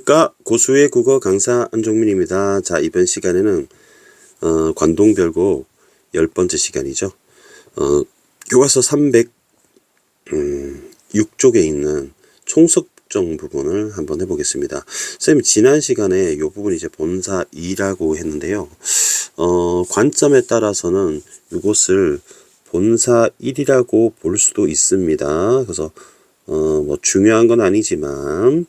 안녕하십니까. 고수의 국어 강사 안종민입니다. 자, 이번 시간에는 관동별곡 10번째 시간이죠. 교과서 306쪽에 있는 총석정 부분을 한번 해보겠습니다. 선생님, 지난 시간에 이 부분이 이제 본사 2라고 했는데요. 관점에 따라서는 이것을 본사 1이라고 볼 수도 있습니다. 그래서 뭐 중요한 건 아니지만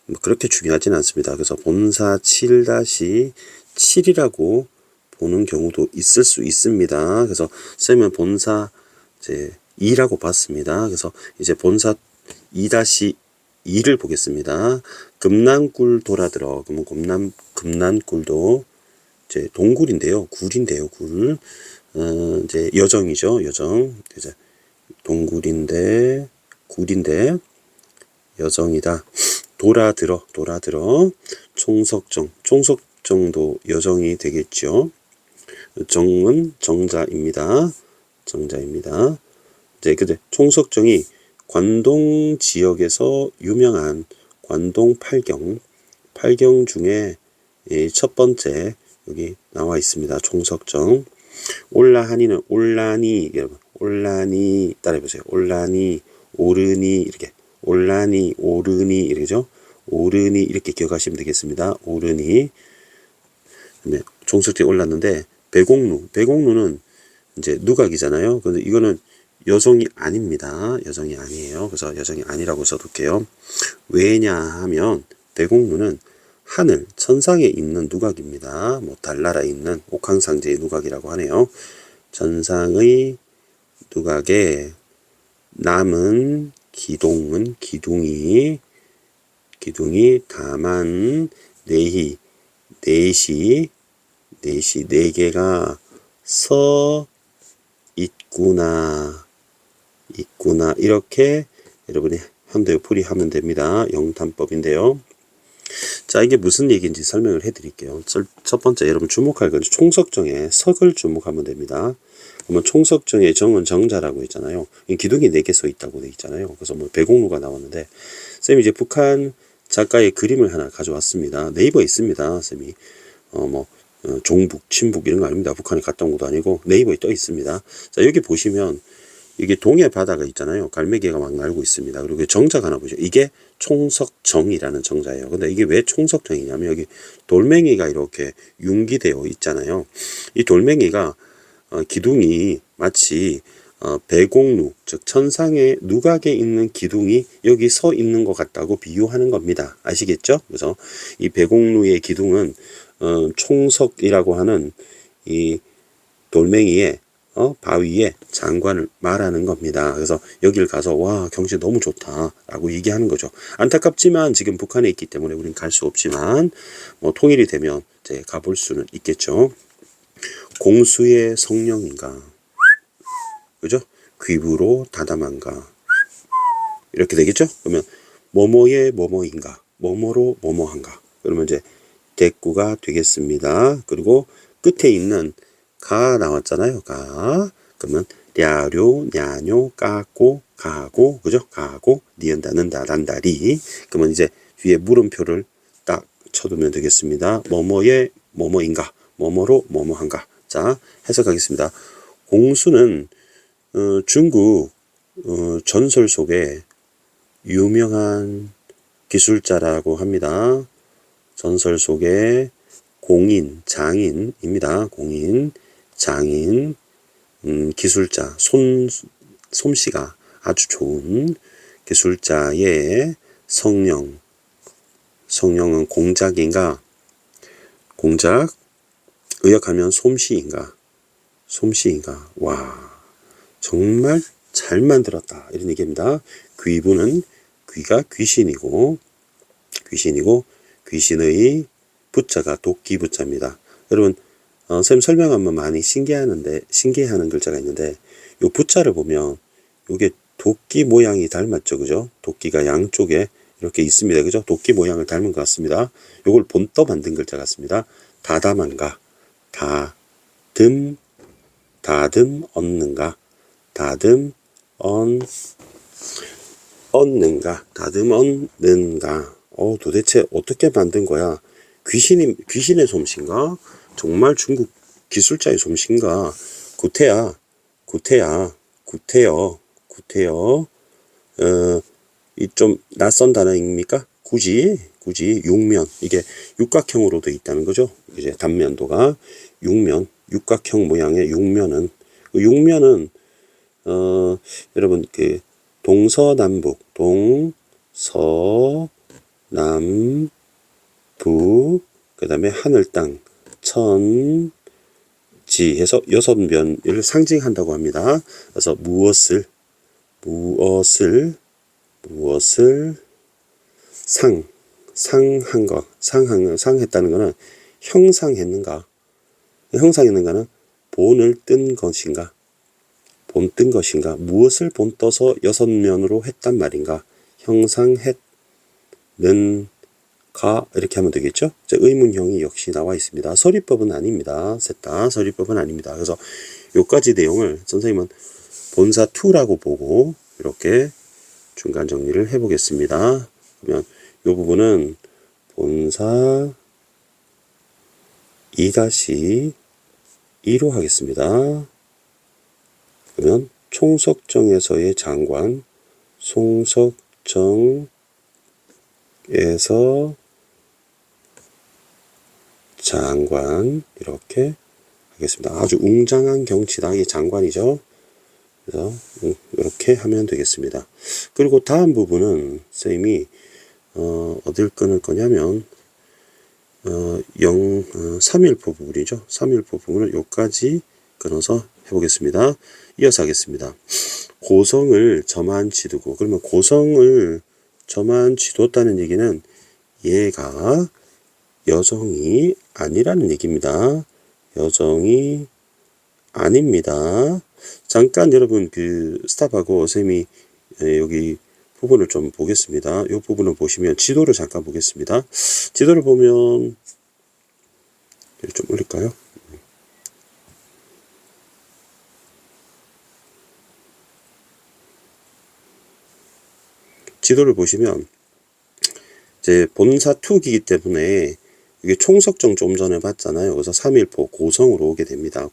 뭐 그렇게 중요하진 않습니다. 그래서 본사 7-7이라고 보는 경우도 있을 수 있습니다. 그래서 쌤은 본사 이제 2라고 봤습니다. 그래서 이제 본사 2-2를 보겠습니다. 금난굴 돌아들어. 그러면 금난굴도 이제 동굴인데요. 굴인데요. 굴. 이제 여정이죠. 여정. 이제 동굴인데 굴인데 여정이다. 돌아들어. 총석정도 여정이 되겠죠. 정은 정자입니다. 이제 근데 총석정이 관동 지역에서 유명한 관동 팔경 중에 첫 번째 여기 나와 있습니다. 총석정. 올라하니는 올라니, 여러분 올라니 따라해보세요. 올라니, 오르니, 이렇게 올라니, 오르니, 이렇게죠. 오르니, 이렇게 기억하시면 되겠습니다. 오르니. 그다음에 총석정이 올랐는데 배공루는 이제 누각이잖아요. 근데 이거는 여정이 아닙니다. 여정이 아니에요. 그래서 여정이 아니라고 써둘게요. 왜냐 하면 배공루는 하늘, 천상에 있는 누각입니다. 뭐 달나라에 있는 옥황상제의 누각이라고 하네요. 천상의 누각에 남은 기둥이 다만 넷이 네 개가 서 있구나 이렇게 여러분이 현대어 풀이하면 됩니다. 영탄법인데요. 자, 이게 무슨 얘기인지 설명을 해드릴게요. 첫 번째 여러분 주목할 건 총석정의 석을 주목하면 됩니다. 그러면 총석정의 정은 정자라고 했잖아요. 기둥이 4개 서 있다고 돼 있잖아요. 그래서 뭐 배공루가 나왔는데 쌤이 이제 북한 작가의 그림을 하나 가져왔습니다. 네이버에 있습니다. 쌤이 종북, 친북 이런 거 아닙니다. 북한에 갔다 온 것도 아니고 네이버에 떠 있습니다. 자, 여기 보시면 이게 동해 바다가 있잖아요. 갈매기가 막 날고 있습니다. 그리고 정자가 하나 보죠. 이게 총석정이라는 정자예요. 근데 이게 왜 총석정이냐면 여기 돌멩이가 이렇게 융기되어 있잖아요. 이 돌멩이가 기둥이 마치 배공루, 즉 천상의 누각에 있는 기둥이 여기 서 있는 것 같다고 비유하는 겁니다. 아시겠죠? 그래서 이 배공루의 기둥은 총석이라고 하는 이 돌멩이의 바위의 장관을 말하는 겁니다. 그래서 여길 가서 와, 경치 너무 좋다 라고 얘기하는 거죠. 안타깝지만 지금 북한에 있기 때문에 우린 갈 수 없지만 뭐 통일이 되면 이제 가볼 수는 있겠죠. 공수의 성령인가, 그죠? 귀부로 다담한가, 이렇게 되겠죠? 그러면 뭐뭐의 뭐뭐인가, 뭐뭐로 뭐뭐한가, 그러면 이제 대꾸가 되겠습니다. 그리고 끝에 있는 가 나왔잖아요. 가. 그러면 랴료, 냐뇨, 까고, 가고, 그죠? 가고, 니은다, 는다, 난다리. 그러면 이제 뒤에 물음표를 딱 쳐두면 되겠습니다. 뭐뭐의 뭐뭐인가, 뭐뭐로 뭐뭐한가. 자, 해석하겠습니다. 공수는 중국 전설 속에 유명한 기술자라고 합니다. 전설 속에 공인, 장인입니다. 공인, 장인, 기술자, 솜씨가 아주 좋은 기술자의 성령은 공작인가, 공작, 의역하면 솜씨인가, 와, 정말 잘 만들었다 이런 얘기입니다. 귀부는 귀가 귀신이고 귀신의 부자가 도끼 부자입니다. 여러분, 쌤 설명하면 많이 신기해하는 글자가 있는데, 요 부자를 보면, 요게 도끼 모양이 닮았죠, 그죠? 도끼가 양쪽에 이렇게 있습니다, 그죠? 도끼 모양을 닮은 것 같습니다. 요걸 본떠 만든 글자 같습니다. 다담한가, 얻는가, 얻는가, 도대체 어떻게 만든 거야? 귀신의 솜씨인가? 정말 중국 기술자의 솜씨인가? 구태야, 구태야, 구태여, 구태여. 이 좀 낯선 단어입니까? 굳이 육면, 이게 육각형으로 돼 있다는 거죠. 이제 단면도가 육면, 육각형 모양의 육면은, 그 육면은 여러분 그 동서남북, 동서남북, 그 다음에 하늘 땅, 천, 지 해서 6면을 상징한다고 합니다. 그래서 무엇을 상한 것, 상했다는 것은 형상했는가는 본을 뜬 것인가, 무엇을 본떠서 6면으로 했단 말인가, 형상했는가, 이렇게 하면 되겠죠. 의문형이 역시 나와 있습니다. 서리법은 아닙니다. 셋 다 서리법은 아닙니다. 그래서 요까지 내용을 선생님은 본사 2라고 보고 이렇게 중간 정리를 해 보겠습니다. 그러면 이 부분은 본사 2-2로 하겠습니다. 그러면 총석정에서의 장관, 송석정에서 장관, 이렇게 하겠습니다. 아주 웅장한 경치다. 이게 장관이죠. 그래서 이렇게 하면 되겠습니다. 그리고 다음 부분은 선생님이 어딜 끊을 거냐면 3일포 부분이죠. 3일포 부분을 여기까지 끊어서 해보겠습니다. 이어서 하겠습니다. 고성을 저만 지두고, 그러면 고성을 저만 지뒀다는 얘기는 얘가 여정이 아니라는 얘기입니다. 여정이 아닙니다. 잠깐 여러분 스탑하고 선생님이 여기 부분을 좀 보겠습니다. 이 부분을 보시면 지도를 잠깐 보겠습니다. 지도를 보면 좀 올릴까요? 지도를 보시면 이제 본사 2기이기 때문에 이게 총석정 좀 전에 봤잖아요. 그래서 3일포 고성으로 오게 됩니다.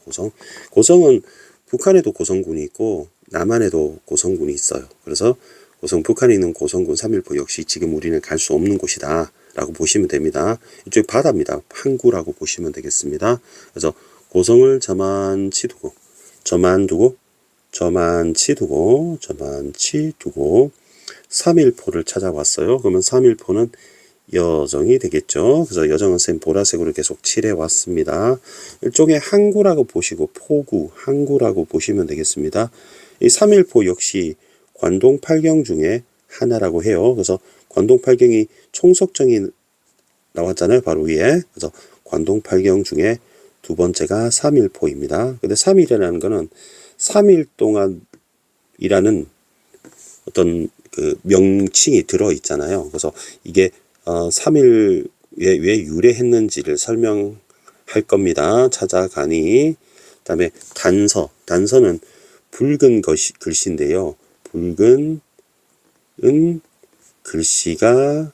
고성은 북한에도 고성군이 있고 남한에도 고성군이 있어요. 그래서 북한에 있는 고성군 3일포 역시 지금 우리는 갈 수 없는 곳이다 라고 보시면 됩니다. 이쪽이 바다입니다. 항구라고 보시면 되겠습니다. 그래서 고성을 저만 치두고 3일포를 찾아왔어요. 그러면 3일포는 여정이 되겠죠. 그래서 여정은 쌤 보라색으로 계속 칠해 왔습니다. 일종의 항구라고 보시고 포구, 항구라고 보시면 되겠습니다. 이 3일포 역시 관동 8경 중에 하나라고 해요. 그래서 관동 8경이 총석정이 나왔잖아요. 바로 위에. 그래서 관동 8경 중에 두 번째가 3일포입니다. 근데 3일이라는 거는 3일 동안이라는 어떤 그 명칭이 들어 있잖아요. 그래서 이게 3일에 왜 유래했는지를 설명할 겁니다. 찾아가니. 그다음에 단서는 붉은 글씨인데요. 붉은 글씨가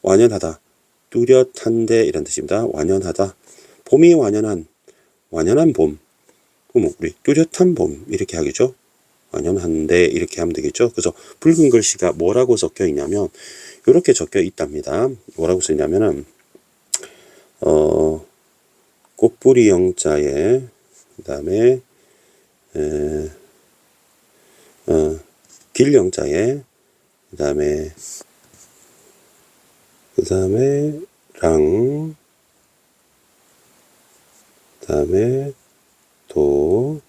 완연하다, 뚜렷한데 이런 뜻입니다. 완연하다. 봄이 완연한 봄. 그럼 우리 뚜렷한 봄 이렇게 하겠죠. 완연한데 이렇게 하면 되겠죠. 그래서 붉은 글씨가 뭐라고 적혀 있냐면 이렇게 적혀 있답니다. 뭐라고 써있냐면은 꽃뿌리 영자에 그다음에 길 영자에 그다음에 랑 그다음에 도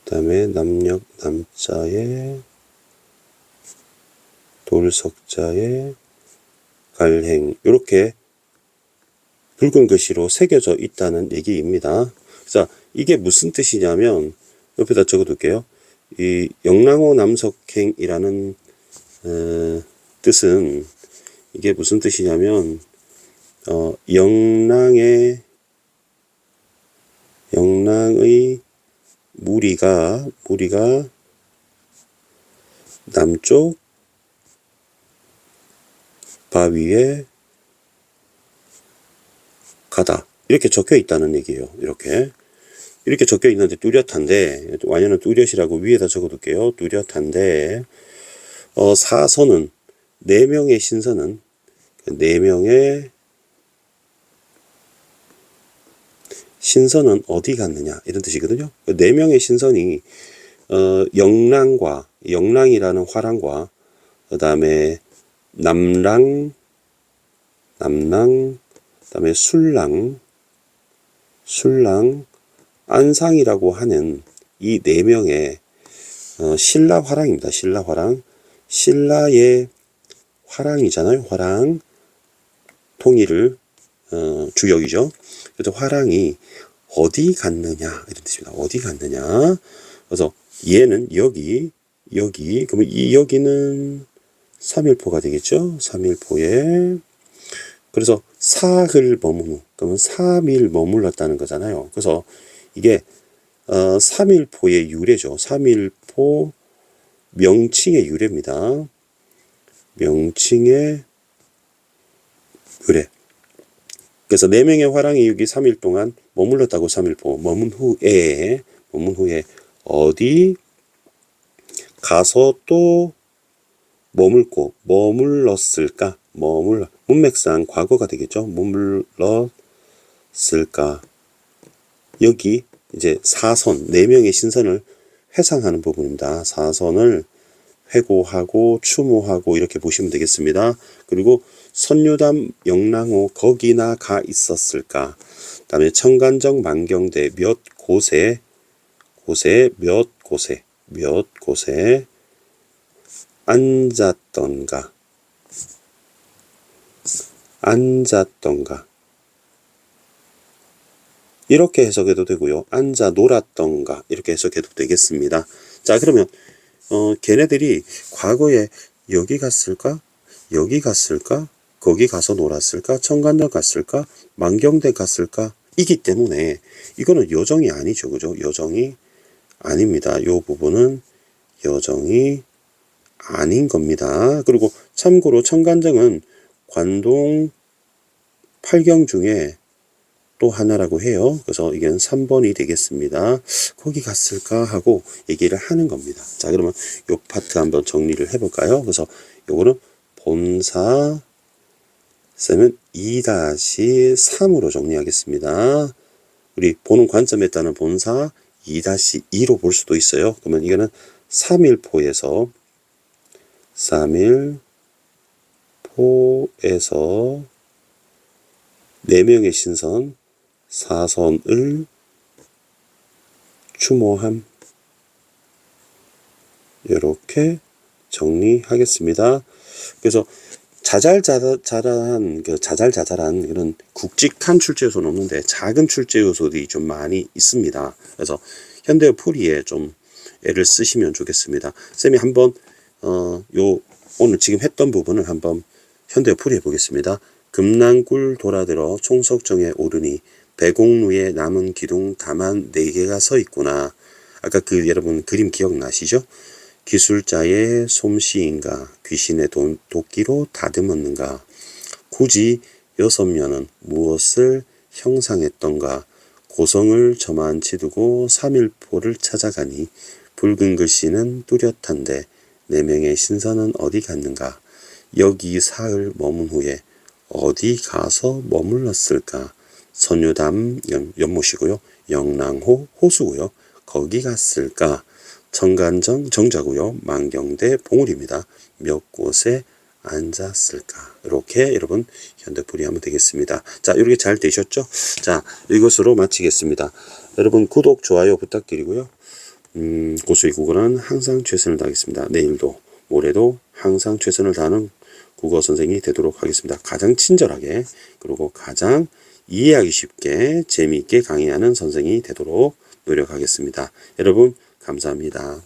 그다음에 남역 남자에 돌석자에 갈행, 이렇게 붉은 글씨로 새겨져 있다는 얘기입니다. 그래서 이게 무슨 뜻이냐면 옆에다 적어둘게요. 이 영랑호 남석행이라는 뜻은 이게 무슨 뜻이냐면 영랑의 무리가 남쪽 바위에 가다. 이렇게 적혀 있다는 얘기예요. 이렇게 적혀 있는데 뚜렷한데, 완연한 뚜렷이라고 위에다 적어 둘게요. 뚜렷한데, 사선은, 4명의 신선은, 4명의 신선은 어디 갔느냐, 이런 뜻이거든요. 4명의 신선이, 영랑이라는 화랑과, 그 다음에 남랑, 그 다음에 술랑, 안상이라고 하는 이 4명의 신라화랑입니다. 신라화랑. 신라의 화랑이잖아요. 화랑. 통일을 주역이죠. 그래서 화랑이 어디 갔느냐 이런 뜻입니다. 어디 갔느냐. 그래서 얘는 여기 그러면 이 여기는 3일포가 되겠죠. 3일포에 그래서 사흘 머문 후 그러면 3일 머물렀다는 거잖아요. 그래서 이게 3일포의 유래죠. 3일포 명칭의 유래입니다. 명칭의 유래. 그래서 4명의 화랑이 여기 3일 동안 머물렀다고 3일포. 머문 후에 어디 가서 또 머물렀을까? 문맥상 과거가 되겠죠. 머물렀을까? 여기 이제 사선, 4명의 신선을 회상하는 부분입니다. 사선을 회고하고 추모하고 이렇게 보시면 되겠습니다. 그리고 선유담 영랑호 거기나 가 있었을까? 그다음에 청간정 만경대 몇 곳에 앉았던가 이렇게 해석해도 되고요. 앉아 놀았던가 이렇게 해석해도 되겠습니다. 자, 그러면 걔네들이 과거에 여기 갔을까? 거기 가서 놀았을까? 청간정 갔을까? 만경대 갔을까? 이기 때문에 이거는 여정이 아니죠. 그죠? 여정이 아닙니다. 이 부분은 여정이 아닌 겁니다. 그리고 참고로 청간정은 관동 8경 중에 또 하나라고 해요. 그래서 이건 3번이 되겠습니다. 거기 갔을까 하고 얘기를 하는 겁니다. 자, 그러면 요 파트 한번 정리를 해볼까요? 그래서 요거는 본사 쌤은 2-3으로 정리하겠습니다. 우리 보는 관점에 따른 본사 2-2로 볼 수도 있어요. 그러면 이거는 3일포에서 4명의 신선 사선을 추모함. 이렇게 정리하겠습니다. 그래서 자잘자잘한 그런 굵직한 출제 요소는 없는데 작은 출제 요소들이 좀 많이 있습니다. 그래서 현대어 풀이에 좀 애를 쓰시면 좋겠습니다. 쌤이 한번 오늘 지금 했던 부분을 한번 현대어 풀이해 보겠습니다. 금난굴 돌아들어 총석정에 오르니 배공루에 남은 기둥 다만 4개가 서 있구나. 아까 여러분 그림 기억나시죠? 기술자의 솜씨인가 귀신의 도끼로 다듬었는가 굳이 6면은 무엇을 형상했던가 고성을 저만치 두고 3일포를 찾아가니 붉은 글씨는 뚜렷한데 4명의 신선은 어디 갔는가 여기 사흘 머문 후에 어디 가서 머물렀을까 선유담 연못이고요. 영랑호 호수고요. 거기 갔을까 청간정 정자고요. 만경대 봉우리입니다. 몇 곳에 앉았을까 이렇게 여러분 현대풀이 하면 되겠습니다. 자, 이렇게 잘 되셨죠? 자, 이것으로 마치겠습니다. 여러분 구독 좋아요 부탁드리고요. 고수의 국어는 항상 최선을 다하겠습니다. 내일도 모레도 항상 최선을 다하는 국어 선생이 되도록 하겠습니다. 가장 친절하게 그리고 가장 이해하기 쉽게 재미있게 강의하는 선생이 되도록 노력하겠습니다. 여러분 감사합니다.